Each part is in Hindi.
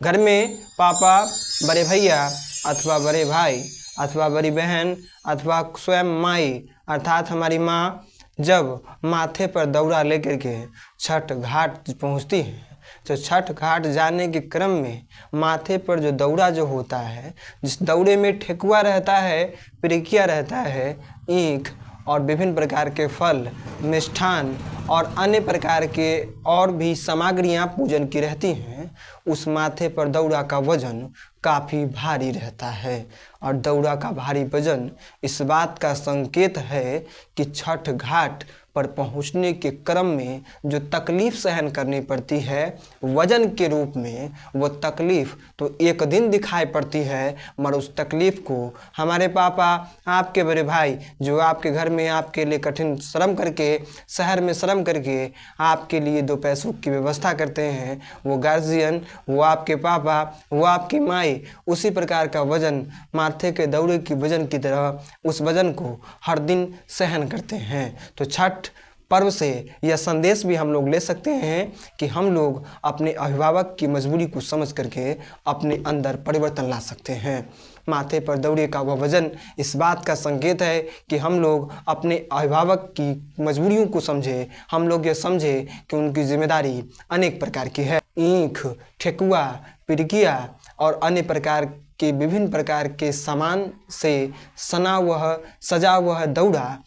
घर में पापा, बड़े भैया अथवा बड़े भाई अथवा बड़ी बहन अथवा स्वयं माई अर्थात हमारी माँ जब माथे पर दौरा लेकर के छठ घाट पहुँचती है तो छठ घाट जाने के क्रम में माथे पर जो दौरा जो होता है, जिस दौरे में ठेकुआ रहता है, पिरिकिया रहता है, ईख और विभिन्न प्रकार के फल, मिष्ठान और अन्य प्रकार के और भी सामग्रियां पूजन की रहती हैं, उस माथे पर दौरा का वजन काफ़ी भारी रहता है। और दौरा का भारी वजन इस बात का संकेत है कि छठ घाट पर पहुंचने के क्रम में जो तकलीफ़ सहन करनी पड़ती है वजन के रूप में, वो तकलीफ़ तो एक दिन दिखाई पड़ती है, मगर उस तकलीफ़ को हमारे पापा, आपके बड़े भाई जो आपके घर में आपके लिए कठिन श्रम करके, शहर में श्रम करके आपके लिए 2 पैसों की व्यवस्था करते हैं, वो गार्जियन, वो आपके पापा, वो आपकी माई, उसी प्रकार का वजन माथे के दौरे की वजन की तरह उस वजन को हर दिन सहन करते हैं। तो छठ पर्व से यह संदेश भी हम लोग ले सकते हैं कि हम लोग अपने अभिभावक की मजबूरी को समझ करके अपने अंदर परिवर्तन ला सकते हैं। माथे पर दौरे का वह वजन इस बात का संकेत है कि हम लोग अपने अभिभावक की मजबूरियों को समझे, हम लोग ये समझे कि उनकी जिम्मेदारी अनेक प्रकार की है। ईख, ठेकुआ, पिरिकिया और अन्य प्रकार के विभिन्न प्रकार के सामान से सना हुआ सजा हुआ दौरा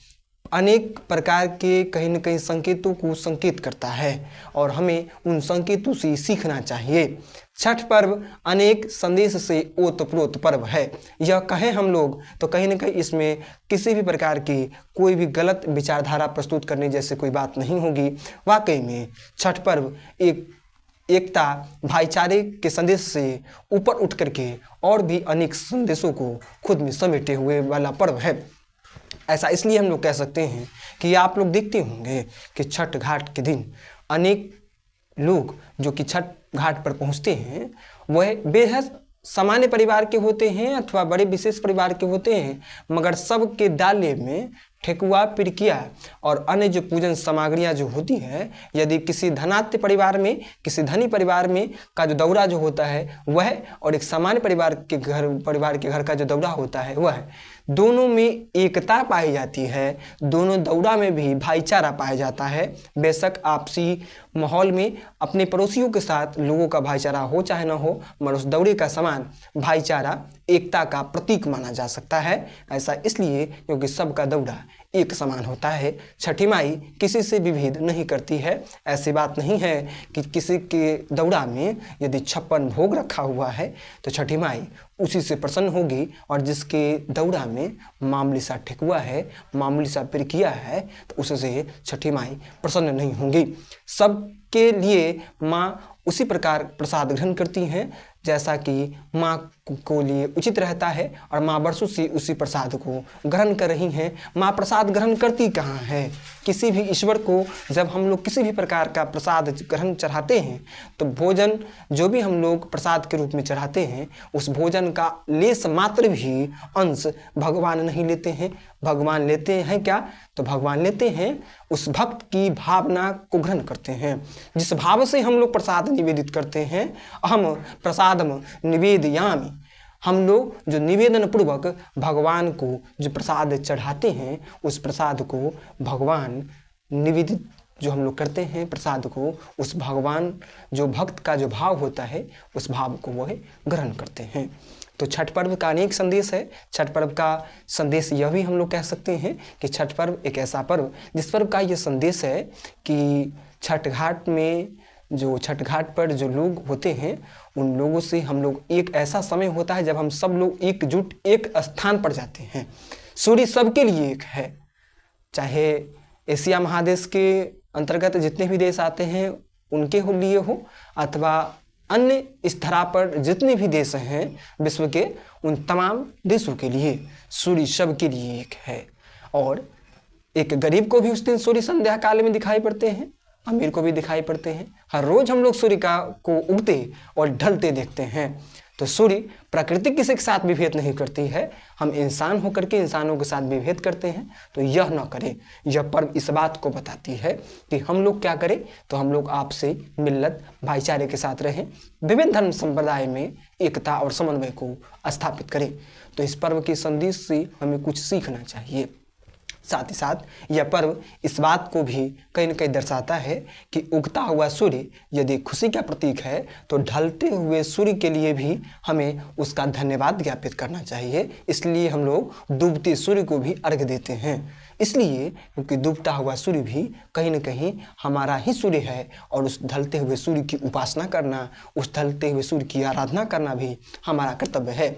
अनेक प्रकार के कहीं न कहीं संकेतों को संकेत करता है और हमें उन संकेतों से सीखना चाहिए। छठ पर्व अनेक संदेश से ओतप्रोत पर्व है। यह कहें हम लोग तो कहीं न कहीं इसमें किसी भी प्रकार की कोई भी गलत विचारधारा प्रस्तुत करने जैसे कोई बात नहीं होगी। वाकई में छठ पर्व एकता, भाईचारे के संदेश से ऊपर उठ करके और भी अनेक संदेशों को खुद में समेटे हुए वाला पर्व है। ऐसा इसलिए हम लोग कह सकते हैं कि आप लोग देखते होंगे कि छठ घाट के दिन अनेक लोग जो कि छठ घाट पर पहुंचते हैं वह बेहद सामान्य परिवार के होते हैं अथवा बड़े विशेष परिवार के होते हैं, मगर सबके डाले में ठेकुआ, पिरिकिया और अन्य जो पूजन सामग्रियां जो होती है, यदि किसी धनाढ्य परिवार में, किसी धनी परिवार में का जो दौरा जो होता है वह और एक सामान्य परिवार के घर का जो दौरा होता है वह, दोनों में एकता पाई जाती है, दोनों दौरा में भी भाईचारा पाया जाता है। बेशक आपसी माहौल में अपने पड़ोसियों के साथ लोगों का भाईचारा हो चाहे ना हो, मगर उस दौरे का समान भाईचारा एकता का प्रतीक माना जा सकता है। ऐसा इसलिए क्योंकि सबका दौरा एक समान होता है। छठी माई किसी से भी भेद नहीं करती है। ऐसी बात नहीं है कि किसी के दौरा में यदि 56 भोग रखा हुआ है तो छठी माई उसी से प्रसन्न होगी, और जिसके दौरा में मामूली सा ठेकुआ है, मामूली सा पिरिकिया है, तो उससे छठी माई प्रसन्न नहीं होंगी। सबके लिए माँ उसी प्रकार प्रसाद ग्रहण करती हैं जैसा कि माँ को लिए उचित रहता है, और माँ वर्षों से उसी प्रसाद को ग्रहण कर रही हैं। माँ प्रसाद ग्रहण करती कहाँ है? किसी भी ईश्वर को जब हम लोग किसी भी प्रकार का प्रसाद ग्रहण चढ़ाते हैं तो भोजन जो भी हम लोग प्रसाद के रूप में चढ़ाते हैं उस भोजन का लेस मात्र भी अंश भगवान नहीं लेते हैं। भगवान लेते हैं क्या? तो भगवान लेते हैं उस भक्त की भावना को ग्रहण करते हैं। जिस भाव से हम लोग प्रसाद निवेदित करते हैं, अहम प्रसादम निवेदयामि, हम लोग जो निवेदन पूर्वक भगवान को जो प्रसाद चढ़ाते हैं उस प्रसाद को भगवान निवेदित जो हम लोग करते हैं प्रसाद को, उस भगवान जो भक्त का जो भाव होता है उस भाव को वह ग्रहण करते हैं। तो छठ पर्व का अनेक संदेश है। छठ पर्व का संदेश यह भी हम लोग कह सकते हैं कि छठ पर्व एक ऐसा पर्व जिस पर्व का ये संदेश है कि छठ घाट में जो छठ घाट पर जो लोग होते हैं उन लोगों से हम लोग, एक ऐसा समय होता है जब हम सब लोग एकजुट एक स्थान पर जाते हैं। सूर्य सबके लिए एक है, चाहे एशिया महादेश के अंतर्गत जितने भी देश आते हैं उनके लिए हो अथवा अन्य इस धरा पर जितने भी देश हैं विश्व के, उन तमाम देशों के लिए सूर्य सबके लिए एक है। और एक गरीब को भी उस दिन सूर्य संध्या काल में दिखाई पड़ते हैं, अमीर को भी दिखाई पड़ते हैं। हर रोज हम लोग सूर्य को उगते और ढलते देखते हैं। तो सूर्य प्रकृति किसी के साथ भी भेद नहीं करती है, हम इंसान होकर के इंसानों के साथ भी भेद करते हैं। तो यह न करें। यह पर्व इस बात को बताती है कि हम लोग क्या करें, तो हम लोग आपसे मिल्लत भाईचारे के साथ रहें, विभिन्न धर्म संप्रदाय में एकता और समन्वय को स्थापित करें। तो इस पर्व के संदेश से हमें कुछ सीखना चाहिए। साथ ही साथ यह पर्व इस बात को भी कहीं न कहीं दर्शाता है कि उगता हुआ सूर्य यदि खुशी का प्रतीक है तो ढलते हुए सूर्य के लिए भी हमें उसका धन्यवाद ज्ञापित करना चाहिए। इसलिए हम लोग डूबते सूर्य को भी अर्घ्य देते हैं। इसलिए क्योंकि डूबता हुआ सूर्य भी कहीं न कहीं हमारा ही सूर्य है और उस ढलते हुए सूर्य की उपासना करना, उस ढलते हुए सूर्य की आराधना करना भी हमारा कर्तव्य है।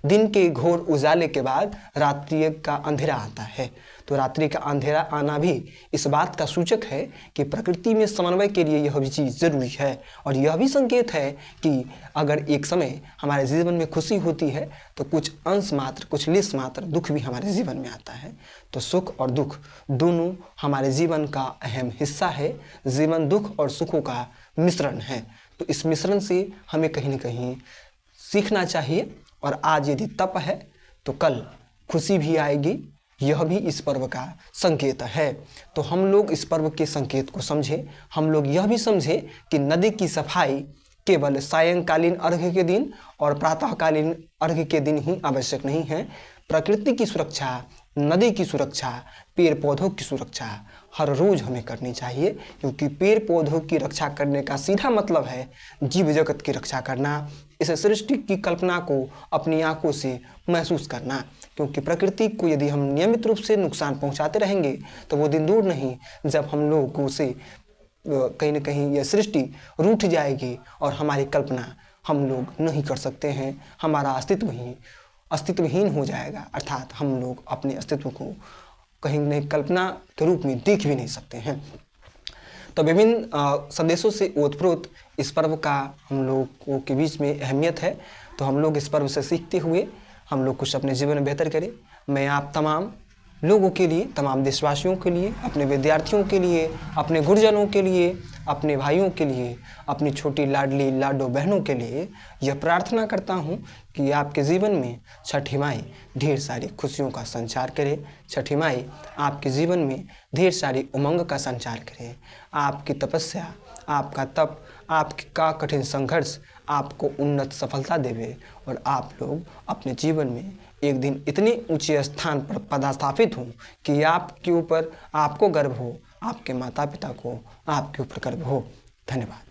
दिन के घोर उजाले के बाद रात्रि का अंधेरा आता है। तो रात्रि का अंधेरा आना भी इस बात का सूचक है कि प्रकृति में समन्वय के लिए यह भी चीज़ जरूरी है। और यह भी संकेत है कि अगर एक समय हमारे जीवन में खुशी होती है तो कुछ अंश मात्र, कुछ लेस मात्र दुख भी हमारे जीवन में आता है। तो सुख और दुख दोनों हमारे जीवन का अहम हिस्सा है। जीवन दुख और सुखों का मिश्रण है। तो इस मिश्रण से हमें कहीं न कहीं सीखना चाहिए। और आज यदि तप है तो कल खुशी भी आएगी। यह भी इस पर्व का संकेत है। तो हम लोग इस पर्व के संकेत को समझें। हम लोग यह भी समझें कि नदी की सफाई केवल सायंकालीन अर्घ्य के दिन और प्रातःकालीन अर्घ्य के दिन ही आवश्यक नहीं है। प्रकृति की सुरक्षा, नदी की सुरक्षा, पेड़ पौधों की सुरक्षा हर रोज़ हमें करनी चाहिए। क्योंकि पेड़ पौधों की रक्षा करने का सीधा मतलब है जीव जगत की रक्षा करना, इस सृष्टि की कल्पना को अपनी आंखों से महसूस करना। क्योंकि प्रकृति को यदि हम नियमित रूप से नुकसान पहुंचाते रहेंगे तो वो दिन दूर नहीं जब हम लोगों से कहीं न कहीं यह सृष्टि रूठ जाएगी और हमारी कल्पना हम लोग नहीं कर सकते हैं। हमारा अस्तित्वहीन हो जाएगा। अर्थात हम लोग अपने अस्तित्व को कहीं न कल्पना के रूप में देख भी नहीं सकते हैं। तो विभिन्न संदेशों से ओतप्रोत इस पर्व का हम लोगों के बीच में अहमियत है। तो हम लोग इस पर्व से सीखते हुए हम लोग कुछ अपने जीवन में बेहतर करें। मैं आप तमाम लोगों के लिए, तमाम देशवासियों के लिए, अपने विद्यार्थियों के लिए, अपने गुरुजनों के लिए, अपने भाइयों के लिए, अपनी छोटी लाडली लाडो बहनों के लिए यह प्रार्थना करता हूँ कि आपके जीवन में छठी माई ढेर सारी खुशियों का संचार करे। छठी माई आपके जीवन में ढेर सारी उमंग का संचार करे। आपकी तपस्या, आपका तप, आपका कठिन संघर्ष आपको उन्नत सफलता देवे और आप लोग अपने जीवन में एक दिन इतने ऊंचे स्थान पर पदस्थापित हों कि आपके ऊपर आपको गर्व हो, आपके माता पिता को आपके ऊपर गर्व हो। धन्यवाद।